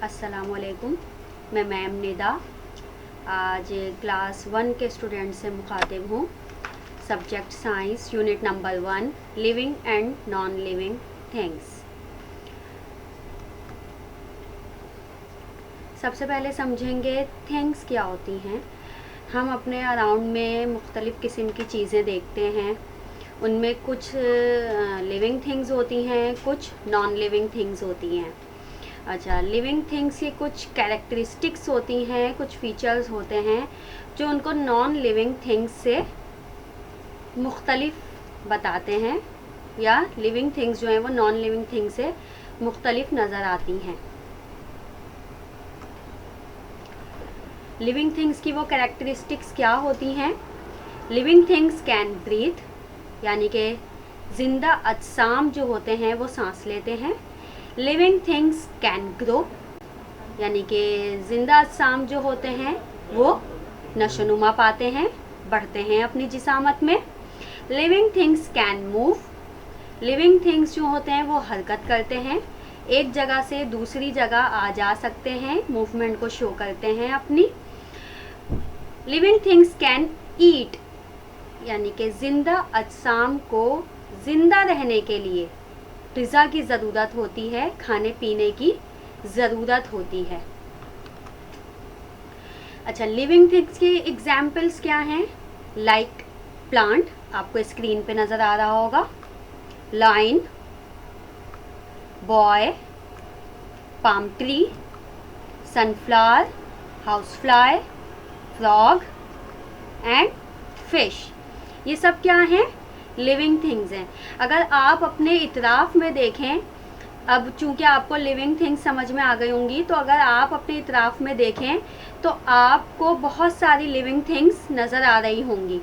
अस्सलामुअलैकुम। मैं मैम निदा आज क्लास 1 के स्टूडेंट से मुखातिब हूँ। Subject science, unit number 1, living and non living things. सबसे पहले समझेंगे थिंग्स क्या होती हैं। हम अपने अराउंड में मुख्तलिफ़ किस्म की चीज़ें देखते हैं। उनमें कुछ लिविंग थिंग्स होती हैं, कुछ नॉन लिविंग थिंग्स होती हैं। अच्छा, लिविंग थिंग्स की कुछ कैरेक्टरिस्टिक्स होती हैं, कुछ फीचर्स होते हैं जो उनको नॉन लिविंग थिंग्स से मुख्तलिफ बताते हैं, या लिविंग थिंग्स जो हैं वो नॉन लिविंग थिंग्स से मुख्तलिफ नज़र आती हैं। लिविंग थिंग्स की वो कैरेक्टरिस्टिक्स क्या होती हैं? लिविंग थिंग्स कैन ब्रीथ, यानी कि ज़िंदा अजसाम जो होते हैं वो सांस लेते हैं। लिविंग थिंग्स कैन ग्रो, यानी कि ज़िंदा अजसाम जो होते हैं वो नशोनुमा पाते हैं, बढ़ते हैं अपनी जिसामत में। Living things can move, living things जो होते हैं वो हरकत करते हैं, एक जगह से दूसरी जगह आ जा सकते हैं, मूवमेंट को शो करते हैं अपनी। लिविंग थिंग्स कैन ईट, यानी कि ज़िंदा अजसाम को ज़िंदा रहने के लिए ग़िज़ा की ज़रूरत होती है, खाने पीने की ज़रूरत होती है। अच्छा, लिविंग थिंग्स के एग्जाम्पल्स क्या हैं? लाइक प्लांट, आपको स्क्रीन पे नज़र आ रहा होगा, line, boy, palm tree, sunflower, house fly, frog and fish. ये सब क्या हैं? लिविंग थिंग्स हैं। अगर आप अपने इतराफ़ में देखें, अब चूंकि आपको लिविंग थिंग्स समझ में आ गई होंगी, तो अगर आप अपने इतराफ़ में देखें तो आपको बहुत सारी लिविंग थिंग्स नज़र आ रही होंगी।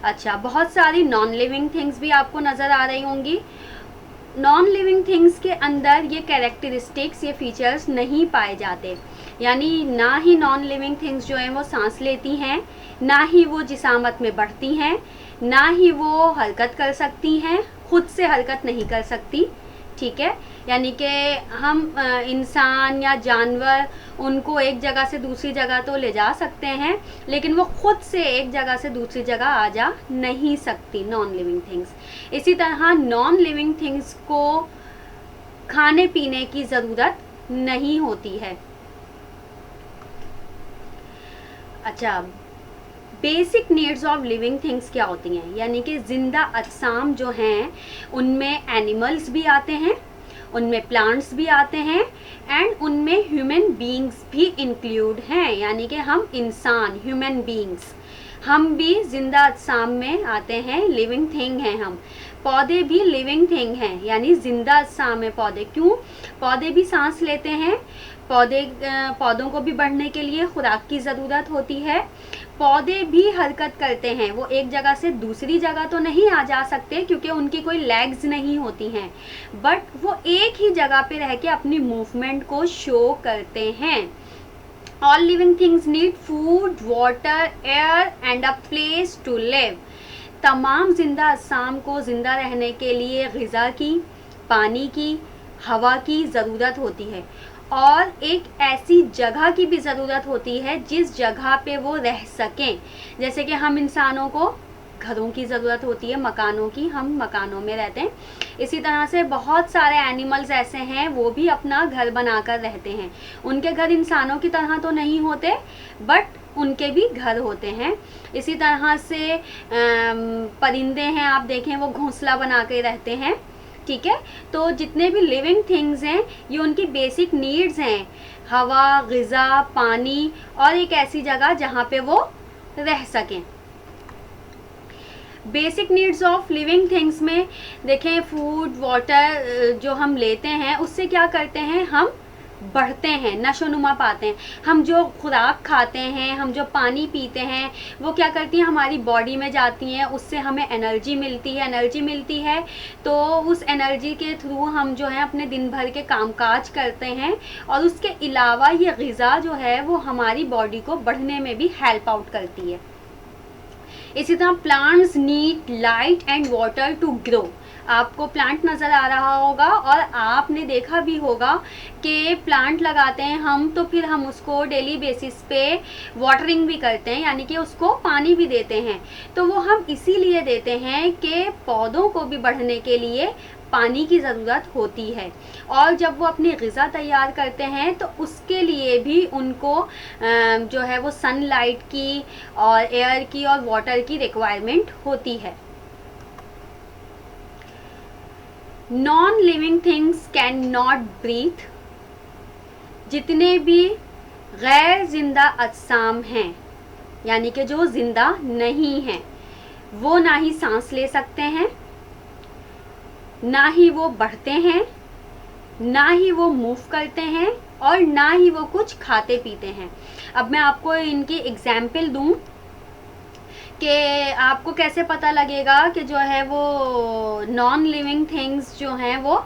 अच्छा, बहुत सारी नॉन लिविंग थिंग्स भी आपको नज़र आ रही होंगी। नॉन लिविंग थिंग्स के अंदर ये कैरेक्टरिस्टिक्स, ये फीचर्स नहीं पाए जाते, यानी ना ही नॉन लिविंग थिंग्स जो हैं वो सांस लेती हैं, ना ही वो जिसामत में बढ़ती हैं, ना ही वो हरकत कर सकती हैं, खुद से हरकत नहीं कर सकती। ठीक है, यानी कि हम इंसान या जानवर उनको एक जगह से दूसरी जगह तो ले जा सकते हैं, लेकिन वो खुद से एक जगह से दूसरी जगह आ जा नहीं सकती नॉन लिविंग थिंग्स। इसी तरह नॉन लिविंग थिंग्स को खाने पीने की ज़रूरत नहीं होती है। अच्छा, basic needs of living things क्या होती हैं? यानी कि ज़िंदा अजसाम जो हैं उनमें एनिमल्स भी आते हैं, उनमें प्लांट्स भी आते हैं, एंड उनमें ह्यूमन बीइंग्स भी इंक्लूड हैं, यानी कि हम इंसान, ह्यूमन बीइंग्स, हम भी ज़िंदा अजसाम में आते हैं, लिविंग थिंग हैं हम। पौधे भी लिविंग थिंग हैं, यानी ज़िंदा अजसाम में पौधे। क्यों? पौधे भी सांस लेते हैं, पौधों को भी बढ़ने के लिए खुराक की ज़रूरत होती है। पौधे भी हरकत करते हैं, वो एक जगह से दूसरी जगह तो नहीं आ जा सकते क्योंकि उनकी कोई लेग्स नहीं होती हैं, बट वो एक ही जगह पे रह के अपनी मूवमेंट को शो करते हैं। All living things need food, water, air and a place to live. तमाम ज़िंदा अजसाम को ज़िंदा रहने के लिए ग़िज़ा की, पानी की, हवा की ज़रूरत होती है, और एक ऐसी जगह की भी ज़रूरत होती है जिस जगह पे वो रह सकें। जैसे कि हम इंसानों को घरों की ज़रूरत होती है, मकानों की, हम मकानों में रहते हैं। इसी तरह से बहुत सारे एनिमल्स ऐसे हैं, वो भी अपना घर बनाकर रहते हैं। उनके घर इंसानों की तरह तो नहीं होते, बट उनके भी घर होते हैं। इसी तरह से परिंदे हैं, आप देखें वो घोंसला बना के रहते हैं। ठीक है, तो जितने भी लिविंग थिंग्स हैं ये उनकी बेसिक नीड्स हैं, हवा, ग़िज़ा, पानी, और एक ऐसी जगह जहाँ पे वो रह सकें। Basic needs of living things में देखें, फूड, वाटर जो हम लेते हैं उससे क्या करते हैं, हम बढ़ते हैं, नशोनुमा पाते हैं। हम जो खुराक खाते हैं, हम जो पानी पीते हैं, वो क्या करती हैं, हमारी बॉडी में जाती हैं, उससे हमें एनर्जी मिलती है। तो उस एनर्जी के थ्रू हम जो है अपने दिन भर के कामकाज करते हैं, और उसके अलावा ये ग़िज़ा जो है वो हमारी बॉडी को बढ़ने में भी हेल्प आउट करती है। इसी तरह plants need light and water to grow. आपको प्लांट नज़र आ रहा होगा और आपने देखा भी होगा कि प्लांट लगाते हैं हम तो फिर हम उसको डेली बेसिस पे वाटरिंग भी करते हैं, यानी कि उसको पानी भी देते हैं। तो वो हम इसीलिए देते हैं कि पौधों को भी बढ़ने के लिए पानी की ज़रूरत होती है, और जब वो अपनी ग़िज़ा तैयार करते हैं तो उसके लिए भी उनको जो है वो सनलाइट की और एयर की और वाटर की रिक्वायरमेंट होती है। Non living things can not breathe. जितने भी गैर जिंदा अजसाम हैं, यानी कि जो जिंदा नहीं हैं, वो ना ही सांस ले सकते हैं, ना ही वो बढ़ते हैं, ना ही वो मूव करते हैं, और ना ही वो कुछ खाते पीते हैं। अब मैं आपको इनकी एग्जाम्पल दूं कि आपको कैसे पता लगेगा कि जो है वो नॉन लिविंग थिंग्स जो हैं वो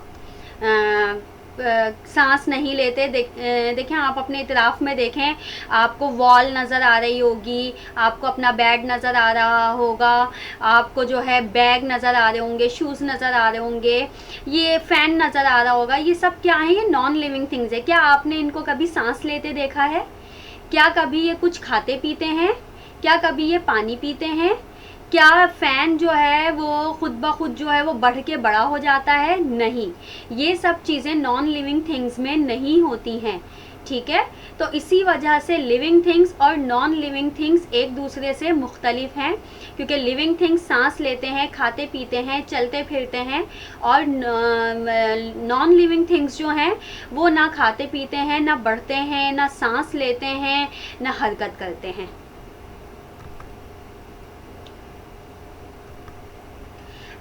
सांस नहीं लेते। देखें आप अपने इतराफ़ में देखें, आपको वॉल नज़र आ रही होगी, आपको अपना बेड नज़र आ रहा होगा, आपको जो है बैग नज़र आ रहे होंगे, शूज़ नज़र आ रहे होंगे, ये फ़ैन नज़र आ रहा होगा। ये सब क्या है? ये नॉन लिविंग थिंग्स है। क्या आपने इनको कभी सांस लेते देखा है? क्या कभी ये कुछ खाते पीते हैं? क्या कभी ये पानी पीते हैं? क्या फ़ैन जो है वो खुद ब खुद जो है वो बढ़ के बड़ा हो जाता है? नहीं, ये सब चीज़ें नॉन लिविंग थिंग्स में नहीं होती हैं। ठीक है, तो इसी वजह से लिविंग थिंग्स और नॉन लिविंग थिंग्स एक दूसरे से मुख्तलिफ हैं, क्योंकि लिविंग थिंग्स सांस लेते हैं, खाते पीते हैं, चलते फिरते हैं, और नॉन लिविंग थिंग्स जो हैं वो ना खाते पीते हैं, ना बढ़ते हैं, ना सांस लेते हैं, ना हरकत करते हैं।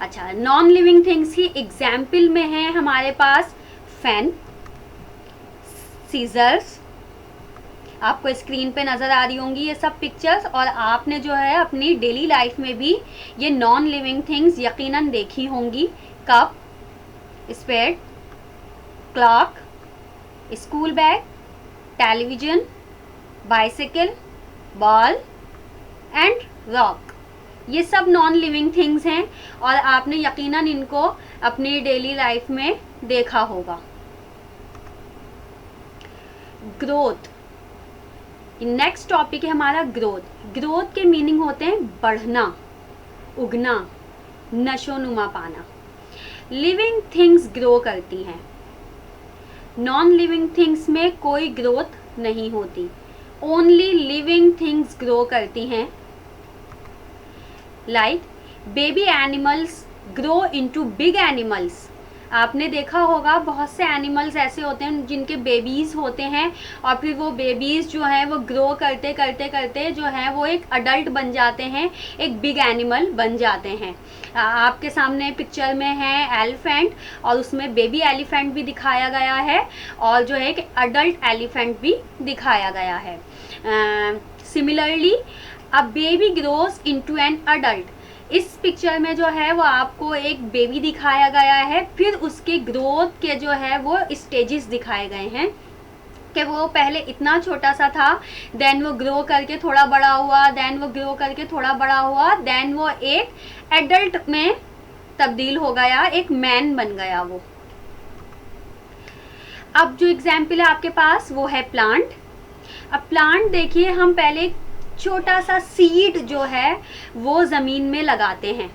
अच्छा, नॉन लिविंग थिंग्स की एग्जाम्पल में है हमारे पास फैन, सीजर्स, आपको स्क्रीन पे नज़र आ रही होंगी ये सब पिक्चर्स, और आपने जो है अपनी डेली लाइफ में भी ये नॉन लिविंग थिंग्स यकीनन देखी होंगी। Cup, spade, clock, school bag, television, bicycle, ball and rock, ये सब नॉन लिविंग थिंग्स हैं और आपने यकीनन इनको अपनी डेली लाइफ में देखा होगा। ग्रोथ, नेक्स्ट टॉपिक है हमारा ग्रोथ। ग्रोथ के मीनिंग होते हैं बढ़ना, उगना, नशोनुमा पाना। लिविंग थिंग्स ग्रो करती हैं, नॉन लिविंग थिंग्स में कोई ग्रोथ नहीं होती, ओनली लिविंग थिंग्स ग्रो करती हैं। Like baby animals grow into big animals. आपने देखा होगा बहुत से एनिमल्स ऐसे होते हैं जिनके बेबीज़ होते हैं, और फिर वो बेबीज़ जो हैं वो ग्रो करते करते करते जो है वो एक अडल्ट बन जाते हैं, एक बिग एनिमल बन जाते हैं। आपके सामने पिक्चर में है एलिफेंट, और उसमें बेबी एलिफेंट भी दिखाया गया है, और जो है एक अडल्ट एलिफेंट भी दिखाया गया है। Similarly a baby grows into an adult. इस पिक्चर में जो है वो आपको एक बेबी दिखाया गया है, फिर उसके ग्रोथ के जो है वो स्टेजेस दिखाए गए हैं कि वो पहले इतना छोटा सा था, देन वो ग्रो करके थोड़ा बड़ा हुआ, देन वो ग्रो करके थोड़ा बड़ा हुआ, देन वो एक एडल्ट में तब्दील हो गया, एक मैन बन गया वो। अब जो एग्जाम्पल है आपके पास वो है प्लांट। अब प्लांट देखिए, हम पहले छोटा सा सीड जो है वो ज़मीन में लगाते हैं,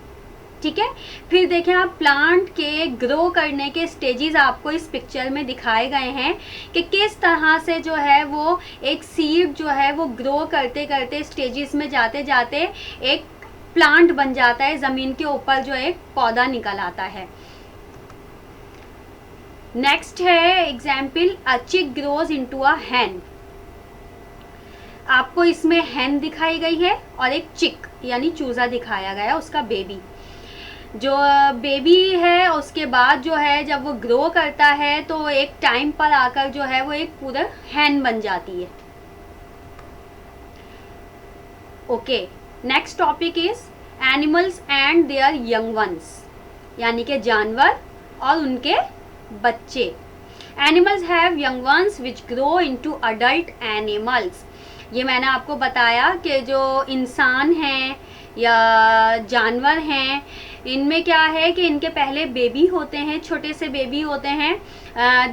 ठीक है। फिर देखें आप प्लांट के ग्रो करने के स्टेजेस आपको इस पिक्चर में दिखाए गए हैं कि किस तरह से जो है वो एक सीड जो है वो ग्रो करते करते स्टेजेस में जाते जाते एक प्लांट बन जाता है, ज़मीन के ऊपर जो एक पौधा निकल आता है। नेक्स्ट है एग्जाम्पल, अ चिक ग्रोज इनटू अ हैन। आपको इसमें हैन दिखाई गई है और एक चिक यानी चूज़ा दिखाया गया, उसका बेबी। जो बेबी है उसके बाद जो है जब वो ग्रो करता है तो एक टाइम पर आकर जो है वो एक पूरा हैन बन जाती है। Okay, next topic is animals and there young ones, यानी कि जानवर और उनके बच्चे। Animals have young ones which grow into adult animals. ये मैंने आपको बताया कि जो इंसान हैं या जानवर हैं इनमें क्या है कि इनके पहले बेबी होते हैं, छोटे से बेबी होते हैं,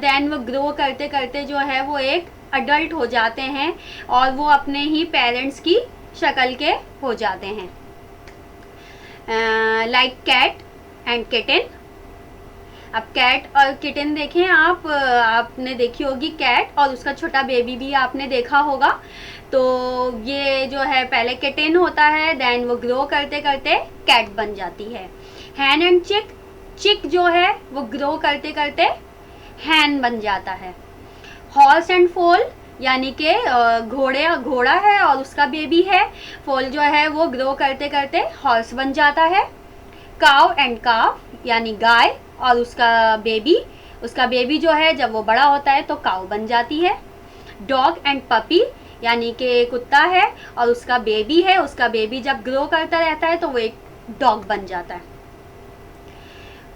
देन वो ग्रो करते करते जो है वो एक अडल्ट हो जाते हैं और वो अपने ही पेरेंट्स की शक्ल के हो जाते हैं, लाइक कैट एंड किटन। अब कैट और किटन देखें आप, आपने देखी होगी कैट और उसका छोटा बेबी भी आपने देखा होगा। तो ये जो है पहले किटन होता है, देन वो ग्रो करते करते कैट बन जाती है। हैन एंड चिक, चिक जो है वो ग्रो करते करते हैन बन जाता है। हॉर्स एंड फोल, यानी कि घोड़ा है और उसका बेबी है, फोल जो है वो ग्रो करते करते हॉर्स बन जाता है। काव एंड काव, यानी गाय और उसका बेबी जो है जब वो बड़ा होता है तो काव बन जाती है। डॉग एंड पपी, यानी कि कुत्ता है और उसका बेबी है, उसका बेबी जब ग्रो करता रहता है तो वो एक डॉग बन जाता है।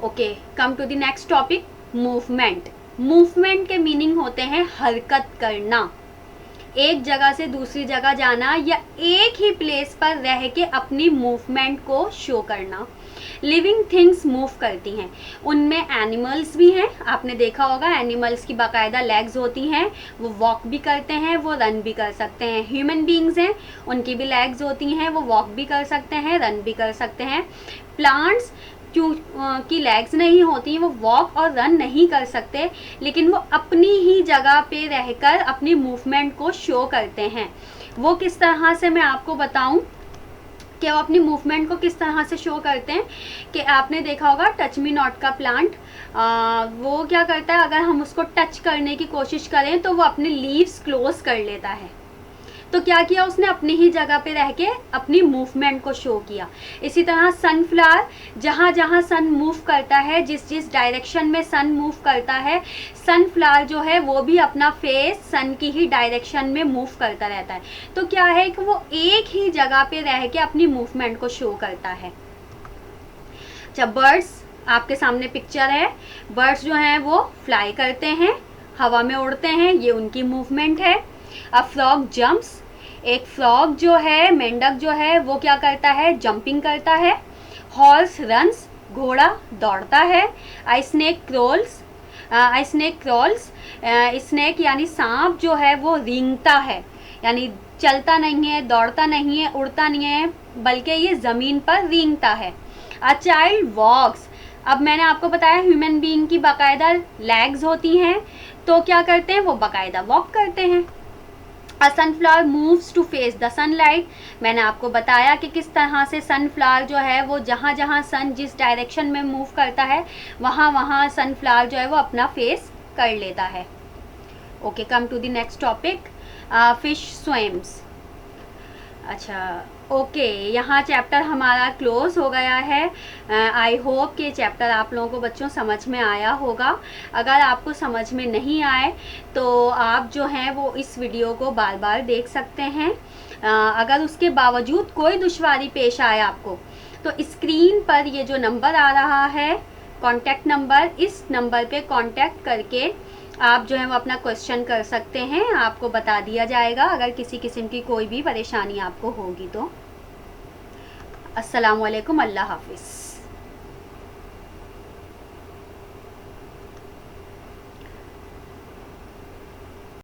Okay, come to the next topic, movement. Movement के मीनिंग होते हैं हरकत करना, एक जगह से दूसरी जगह जाना या एक ही प्लेस पर रह के अपनी मूवमेंट को शो करना। लिविंग थिंग्स मूव करती हैं, उनमें एनिमल्स भी हैं, आपने देखा होगा एनिमल्स की बाकायदा लेग्स होती हैं, वो वॉक भी करते हैं, वो रन भी कर सकते हैं। ह्यूमन बीइंग्स हैं, उनकी भी लेग्स होती हैं, वो वॉक भी कर सकते हैं, रन भी कर सकते हैं। प्लांट्स की लेग्स नहीं होती, वो वॉक और रन नहीं कर सकते, लेकिन वो अपनी ही जगह पे रहकर अपनी मूवमेंट को शो करते हैं। वो किस तरह से मैं आपको बताऊं कि वो अपनी मूवमेंट को किस तरह से शो करते हैं, कि आपने देखा होगा टच मी नॉट का प्लांट, वो क्या करता है, अगर हम उसको टच करने की कोशिश करें तो वो अपने लीव्स क्लोज कर लेता है। तो क्या किया उसने, अपनी ही जगह पे रह के अपनी मूवमेंट को शो किया। इसी तरह सनफ्लावर, जहाँ जहाँ सन मूव करता है, जिस जिस डायरेक्शन में सन मूव करता है, सनफ्लावर जो है वो भी अपना फेस सन की ही डायरेक्शन में मूव करता रहता है। तो क्या है कि वो एक ही जगह पे रह के अपनी मूवमेंट को शो करता है। जब बर्ड्स, आपके सामने पिक्चर है, बर्ड्स जो हैं वो फ्लाई करते हैं, हवा में उड़ते हैं, ये उनकी मूवमेंट है। अ फ्रॉग जंप्स, एक फ्रॉग जो है, मेंढक जो है वो क्या करता है, जंपिंग करता है। हॉर्स रन्स, घोड़ा दौड़ता है। आई स्नेक क्रॉल्स, स्नेक यानी सांप जो है वो रेंगता है, यानी चलता नहीं है, दौड़ता नहीं है, उड़ता नहीं है, बल्कि ये ज़मीन पर रेंगता है। अ चाइल्ड वॉक्स, अब मैंने आपको बताया ह्यूमन बीइंग की बाकायदा लेग्स होती हैं, तो क्या करते हैं वो बाकायदा वॉक करते हैं। A sunflower moves to face the sunlight, मैंने आपको बताया कि किस तरह से सनफ्लावर जो है वो जहाँ जहाँ सन जिस डायरेक्शन में मूव करता है वहाँ वहाँ सनफ्लावर जो है वो अपना फेस कर लेता है। Okay, come to the next topic, fish swims. अच्छा, ओके, यहाँ चैप्टर हमारा क्लोज हो गया है। आई होप कि चैप्टर आप लोगों को बच्चों समझ में आया होगा। अगर आपको समझ में नहीं आए तो आप जो हैं वो इस वीडियो को बार बार देख सकते हैं। अगर उसके बावजूद कोई दुश्वारी पेश आए आपको, तो स्क्रीन पर ये जो नंबर आ रहा है कॉन्टैक्ट नंबर, इस नंबर पे कॉन्टैक्ट करके आप जो है वो अपना क्वेश्चन कर सकते हैं, आपको बता दिया जाएगा अगर किसी किस्म की कोई भी परेशानी आपको होगी तो। अस्सलाम वालेकुम, अल्लाह हाफिज़।